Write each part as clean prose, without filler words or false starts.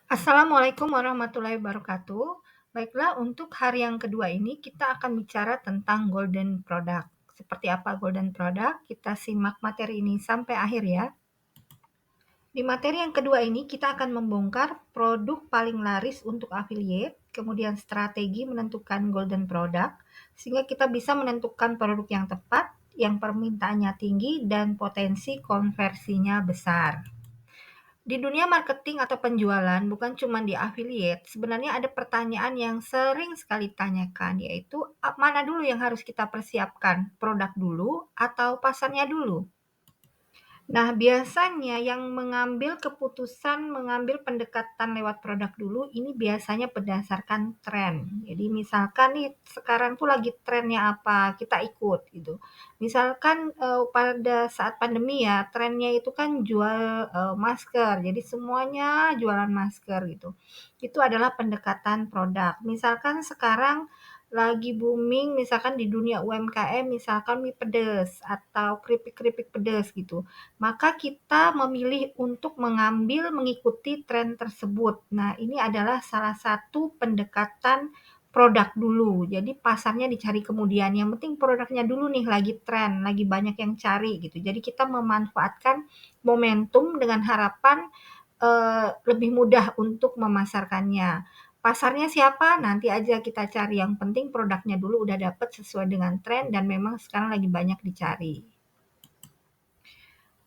Assalamualaikum warahmatullahi wabarakatuh. Baiklah, untuk hari yang kedua ini kita akan bicara tentang golden product. Seperti apa golden product? Kita simak materi ini sampai akhir ya. Di materi yang kedua ini kita akan membongkar produk paling laris untuk affiliate, kemudian strategi menentukan golden product, sehingga kita bisa menentukan produk yang tepat, yang permintaannya tinggi, dan potensi konversinya besar. Di dunia marketing atau penjualan, bukan cuma di affiliate, sebenarnya ada pertanyaan yang sering sekali ditanyakan, yaitu mana dulu yang harus kita persiapkan, produk dulu atau pasarnya dulu? Nah, biasanya yang mengambil keputusan, mengambil pendekatan lewat produk dulu, ini biasanya berdasarkan tren. Jadi misalkan nih, sekarang tuh lagi trennya apa, kita ikut gitu. Misalkan pada saat pandemi ya, trennya itu kan jual masker. Jadi semuanya jualan masker gitu. Itu adalah pendekatan produk. Misalkan sekarang lagi booming misalkan di dunia UMKM, misalkan mie pedes atau keripik-keripik pedes gitu, maka kita memilih untuk mengikuti tren tersebut. Nah, ini adalah salah satu pendekatan produk dulu. Jadi pasarnya dicari kemudian. Yang penting produknya dulu nih lagi tren, lagi banyak yang cari gitu. Jadi kita memanfaatkan momentum dengan harapan lebih mudah untuk memasarkannya. Pasarnya siapa? Nanti aja kita cari. Yang penting produknya dulu udah dapet sesuai dengan tren dan memang sekarang lagi banyak dicari.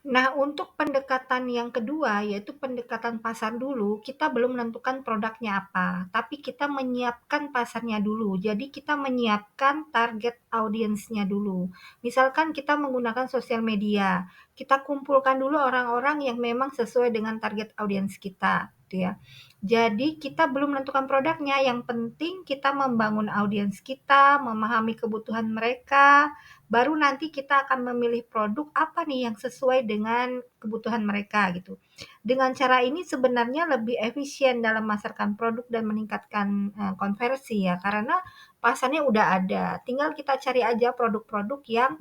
Nah, untuk pendekatan yang kedua, yaitu pendekatan pasar dulu, kita belum menentukan produknya apa, tapi kita menyiapkan pasarnya dulu. Jadi kita menyiapkan target audiensnya dulu. Misalkan kita menggunakan sosial media, kita kumpulkan dulu orang-orang yang memang sesuai dengan target audiens kita, gitu ya. Jadi kita belum menentukan produknya, yang penting kita membangun audiens kita, memahami kebutuhan mereka, baru nanti kita akan memilih produk apa nih yang sesuai dengan kebutuhan mereka gitu. Dengan cara ini sebenarnya lebih efisien dalam memasarkan produk dan meningkatkan konversi ya, karena pasarnya udah ada. Tinggal kita cari aja produk-produk yang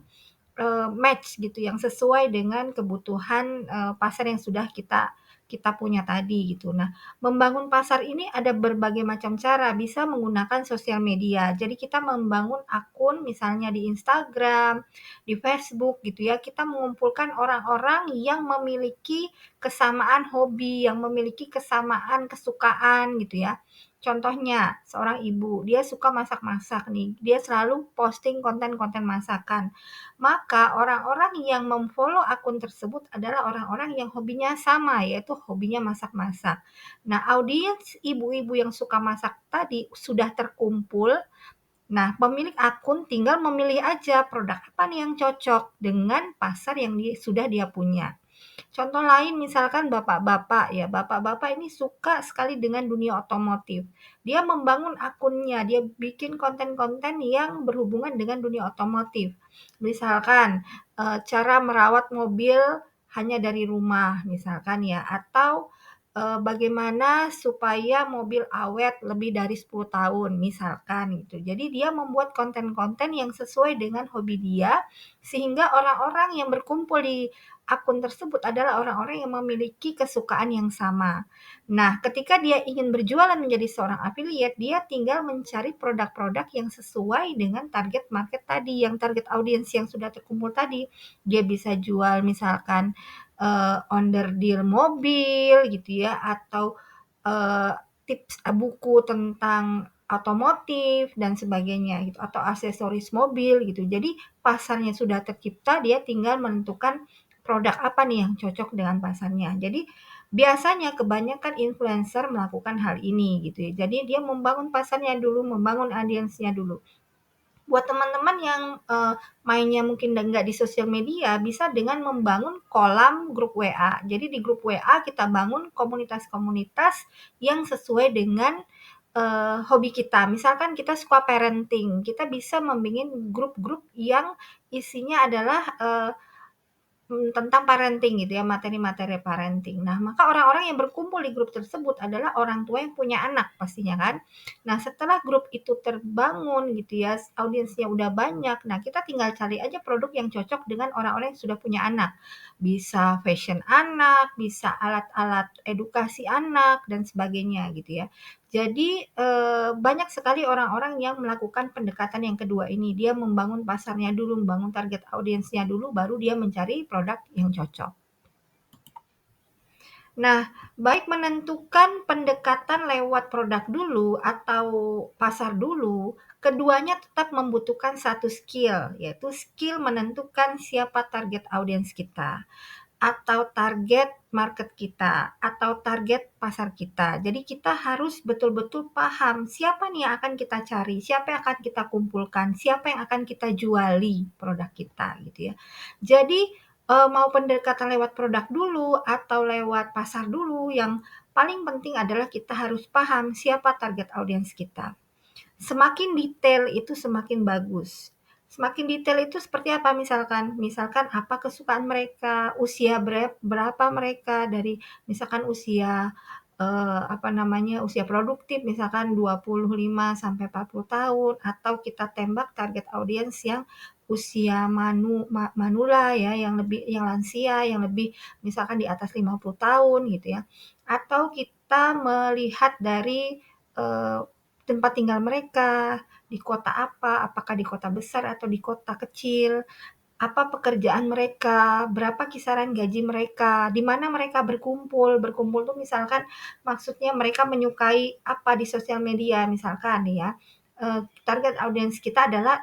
match gitu, yang sesuai dengan kebutuhan pasar yang sudah kita kita punya tadi gitu. Nah, membangun pasar ini ada berbagai macam cara, bisa menggunakan sosial media. Jadi kita membangun akun misalnya di Instagram, di Facebook gitu ya. Kita mengumpulkan orang-orang yang memiliki kesamaan hobi, yang memiliki kesamaan kesukaan gitu ya. Contohnya, seorang ibu, dia suka masak-masak nih. Dia selalu posting konten-konten masakan, maka orang-orang yang memfollow akun tersebut adalah orang-orang yang hobinya sama, yaitu hobinya masak-masak. Nah, audiens ibu-ibu yang suka masak tadi sudah terkumpul. Nah, pemilik akun tinggal memilih aja produk apa nih yang cocok dengan pasar yang sudah dia punya. Contoh lain misalkan bapak-bapak ya, bapak-bapak ini suka sekali dengan dunia otomotif. Dia membangun akunnya, dia bikin konten-konten yang berhubungan dengan dunia otomotif. Misalkan cara merawat mobil hanya dari rumah misalkan ya, atau bagaimana supaya mobil awet lebih dari 10 tahun misalkan gitu. Jadi dia membuat konten-konten yang sesuai dengan hobi dia, sehingga orang-orang yang berkumpul di akun tersebut adalah orang-orang yang memiliki kesukaan yang sama. Nah, ketika dia ingin berjualan menjadi seorang affiliate, dia tinggal mencari produk-produk yang sesuai dengan target market tadi, yang target audiens yang sudah terkumpul tadi. Dia bisa jual misalkan onder deal mobil gitu ya, atau tips buku tentang otomotif dan sebagainya gitu, atau aksesoris mobil gitu. Jadi pasarnya sudah tercipta, dia tinggal menentukan produk apa nih yang cocok dengan pasarnya. Jadi biasanya kebanyakan influencer melakukan hal ini gitu ya. Jadi dia membangun pasarnya dulu, membangun audiensnya dulu. Buat teman-teman yang mainnya mungkin nggak di sosial media, bisa dengan membangun kolam grup WA. Jadi di grup WA kita bangun komunitas-komunitas yang sesuai dengan hobi kita. Misalkan kita suka parenting, kita bisa membikin grup-grup yang isinya adalah tentang parenting gitu ya, materi-materi parenting. Nah, maka orang-orang yang berkumpul di grup tersebut adalah orang tua yang punya anak pastinya kan. Nah, setelah grup itu terbangun gitu ya, audiensnya udah banyak, nah kita tinggal cari aja produk yang cocok dengan orang-orang yang sudah punya anak. Bisa fashion anak, bisa alat-alat edukasi anak dan sebagainya gitu ya. Jadi, banyak sekali orang-orang yang melakukan pendekatan yang kedua ini. Dia membangun pasarnya dulu, membangun target audiensnya dulu, baru dia mencari produk yang cocok. Nah, baik menentukan pendekatan lewat produk dulu atau pasar dulu, keduanya tetap membutuhkan satu skill, yaitu skill menentukan siapa target audiens kita atau target market kita, atau target pasar kita. Jadi kita harus betul-betul paham siapa nih yang akan kita cari, siapa yang akan kita kumpulkan, siapa yang akan kita juali produk kita gitu ya. Jadi mau pendekatan lewat produk dulu atau lewat pasar dulu, yang paling penting adalah kita harus paham siapa target audiens kita. Semakin detail itu semakin bagus. Semakin detail itu seperti apa misalkan? Misalkan apa kesukaan mereka, usia berapa mereka, dari misalkan usia apa namanya, usia produktif misalkan 25 sampai 40 tahun, atau kita tembak target audiens yang usia manula ya, yang lebih yang lansia, yang lebih misalkan di atas 50 tahun gitu ya. Atau kita melihat dari eh, tempat tinggal mereka, di kota apa, apakah di kota besar atau di kota kecil, apa pekerjaan mereka, berapa kisaran gaji mereka, di mana mereka berkumpul. Berkumpul tuh misalkan maksudnya mereka menyukai apa di sosial media misalkan nih ya. Target audiens kita adalah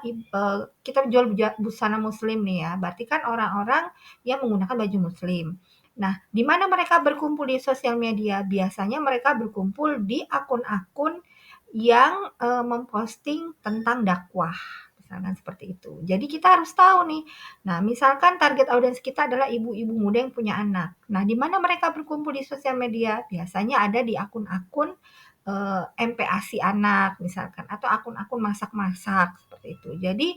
kita jual busana muslim nih ya, berarti kan orang-orang yang menggunakan baju muslim. Nah, di mana mereka berkumpul di sosial media? Biasanya mereka berkumpul di akun-akun yang memposting tentang dakwah, misalkan seperti itu. Jadi kita harus tahu nih. Nah, misalkan target audiens kita adalah ibu-ibu muda yang punya anak. Nah, di mana mereka berkumpul di sosial media? Biasanya ada di akun-akun MPASI anak misalkan, atau akun-akun masak-masak seperti itu. Jadi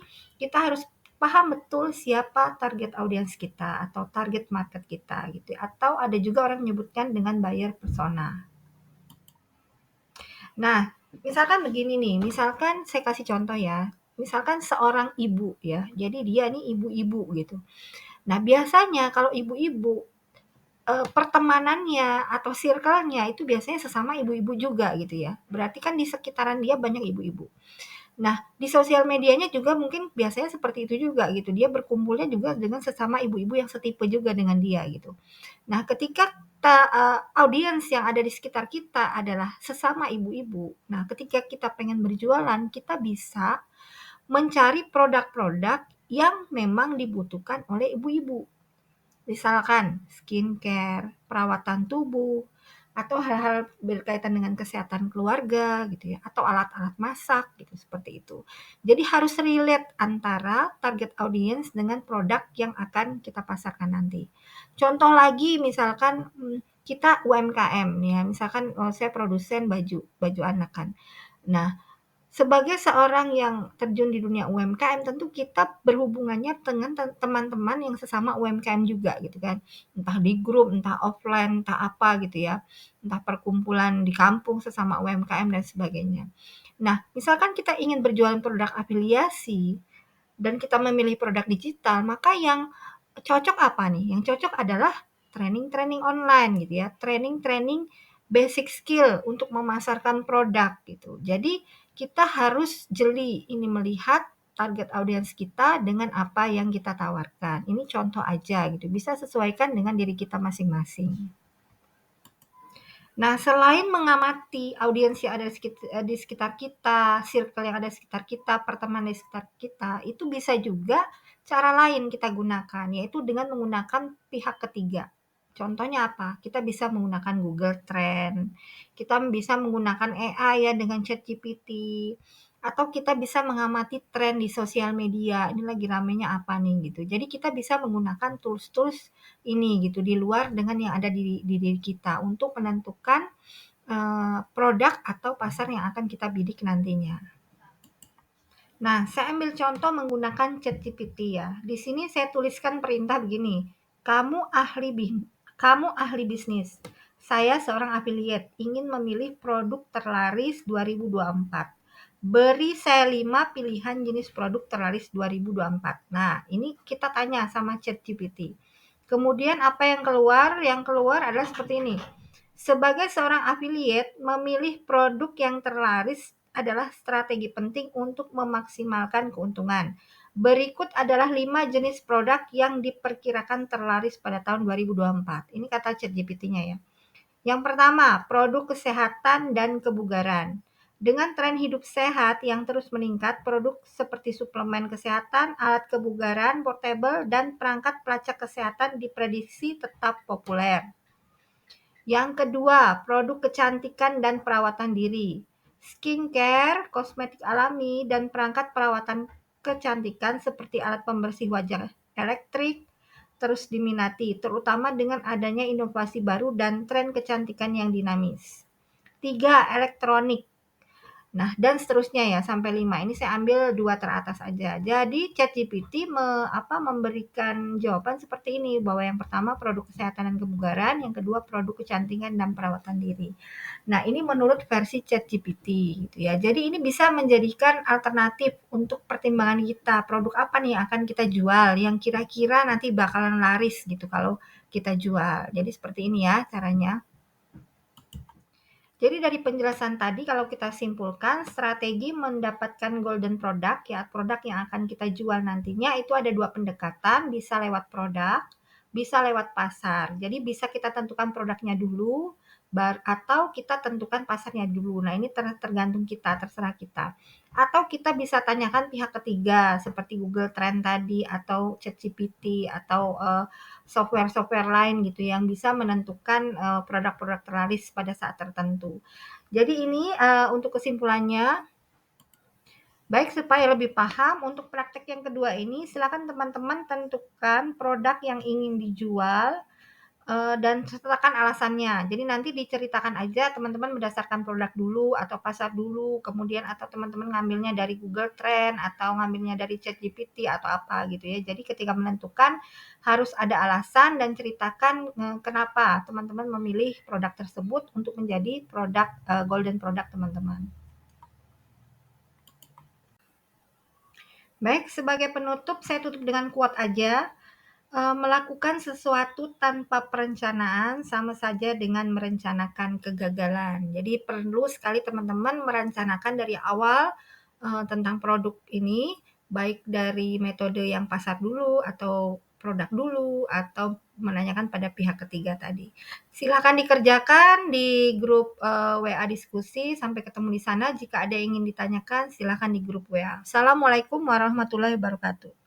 kita harus paham betul siapa target audiens kita atau target market kita gitu. Atau ada juga orang menyebutkan dengan buyer persona. Nah, misalkan begini nih, misalkan saya kasih contoh ya, misalkan seorang ibu ya, jadi dia nih ibu-ibu gitu. Nah, biasanya kalau ibu-ibu, pertemanannya atau circle-nya itu biasanya sesama ibu-ibu juga gitu ya. Berarti kan di sekitaran dia banyak ibu-ibu. Nah, di sosial medianya juga mungkin biasanya seperti itu juga gitu, dia berkumpulnya juga dengan sesama ibu-ibu yang setipe juga dengan dia gitu. Nah, ketika audiens yang ada di sekitar kita adalah sesama ibu-ibu, nah ketika kita pengen berjualan, kita bisa mencari produk-produk yang memang dibutuhkan oleh ibu-ibu. Misalkan skincare, perawatan tubuh, atau hal-hal berkaitan dengan kesehatan keluarga gitu ya, atau alat-alat masak gitu, seperti itu. Jadi harus relate antara target audience dengan produk yang akan kita pasarkan nanti. Contoh lagi misalkan, kita UMKM nih ya, misalkan, saya produsen baju, baju anak kan. Nah, sebagai seorang yang terjun di dunia UMKM, tentu kita berhubungannya dengan teman-teman yang sesama UMKM juga gitu kan. Entah di grup, entah offline, entah apa gitu ya. Entah perkumpulan di kampung sesama UMKM dan sebagainya. Nah, misalkan kita ingin berjualan produk afiliasi dan kita memilih produk digital, maka yang cocok apa nih? Yang cocok adalah training-training online gitu ya, training-training basic skill untuk memasarkan produk gitu. Jadi kita harus jeli ini melihat target audiens kita dengan apa yang kita tawarkan. Ini contoh aja gitu, bisa sesuaikan dengan diri kita masing-masing. Nah, selain mengamati audiens yang ada di sekitar kita, circle yang ada di sekitar kita, pertemanan di sekitar kita, itu bisa juga cara lain kita gunakan, yaitu dengan menggunakan pihak ketiga. Contohnya apa? Kita bisa menggunakan Google Trend, kita bisa menggunakan AI ya dengan ChatGPT, atau kita bisa mengamati tren di sosial media, ini lagi ramenya apa nih gitu. Jadi kita bisa menggunakan tools-tools ini gitu di luar dengan yang ada di diri kita untuk menentukan produk atau pasar yang akan kita bidik nantinya. Nah, saya ambil contoh menggunakan ChatGPT ya. Di sini saya tuliskan perintah begini. Kamu ahli kamu ahli bisnis. Saya seorang affiliate, ingin memilih produk terlaris 2024. Beri saya 5 pilihan jenis produk terlaris 2024. Nah, ini kita tanya sama ChatGPT. Kemudian apa yang keluar? Yang keluar adalah seperti ini. Sebagai seorang affiliate, memilih produk yang terlaris adalah strategi penting untuk memaksimalkan keuntungan. Berikut adalah 5 jenis produk yang diperkirakan terlaris pada tahun 2024. Ini kata ChatGPT-nya ya. Yang pertama, produk kesehatan dan kebugaran. Dengan tren hidup sehat yang terus meningkat, produk seperti suplemen kesehatan, alat kebugaran, portable, dan perangkat pelacak kesehatan diprediksi tetap populer. Yang kedua, produk kecantikan dan perawatan diri. Skincare, kosmetik alami, dan perangkat perawatan kecantikan seperti alat pembersih wajah elektrik terus diminati, terutama dengan adanya inovasi baru dan tren kecantikan yang dinamis. 3. Elektronik. Nah, dan seterusnya ya sampai 5. Ini saya ambil 2 teratas aja. Jadi ChatGPT memberikan jawaban seperti ini, bahwa yang pertama produk kesehatan dan kebugaran, yang kedua produk kecantikan dan perawatan diri. Nah, ini menurut versi ChatGPT gitu ya. Jadi ini bisa menjadikan alternatif untuk pertimbangan kita, produk apa nih yang akan kita jual yang kira-kira nanti bakalan laris gitu kalau kita jual. Jadi seperti ini ya caranya. Jadi dari penjelasan tadi kalau kita simpulkan, strategi mendapatkan golden product ya, produk yang akan kita jual nantinya itu ada 2 pendekatan, bisa lewat produk, bisa lewat pasar. Jadi bisa kita tentukan produknya dulu, atau kita tentukan pasarnya dulu. Nah, ini tergantung kita, terserah kita. Atau kita bisa tanyakan pihak ketiga seperti Google Trend tadi atau ChatGPT atau software-software lain gitu yang bisa menentukan produk-produk terlaris pada saat tertentu. Jadi ini untuk kesimpulannya, baik supaya lebih paham untuk praktek yang kedua ini, silakan teman-teman tentukan produk yang ingin dijual dan sertakan alasannya. Jadi nanti diceritakan aja teman-teman berdasarkan produk dulu atau pasar dulu, kemudian atau teman-teman ngambilnya dari Google Trend atau ngambilnya dari ChatGPT atau apa gitu ya. Jadi ketika menentukan harus ada alasan dan ceritakan kenapa teman-teman memilih produk tersebut untuk menjadi produk golden product teman-teman. Baik, sebagai penutup saya tutup dengan quote aja. Melakukan sesuatu tanpa perencanaan sama saja dengan merencanakan kegagalan. Jadi perlu sekali teman-teman merencanakan dari awal tentang produk ini, baik dari metode yang pasar dulu atau produk dulu atau menanyakan pada pihak ketiga tadi. Silakan dikerjakan di grup WA diskusi. Sampai ketemu di sana. Jika ada yang ingin ditanyakan, silakan di grup WA. Assalamualaikum warahmatullahi wabarakatuh.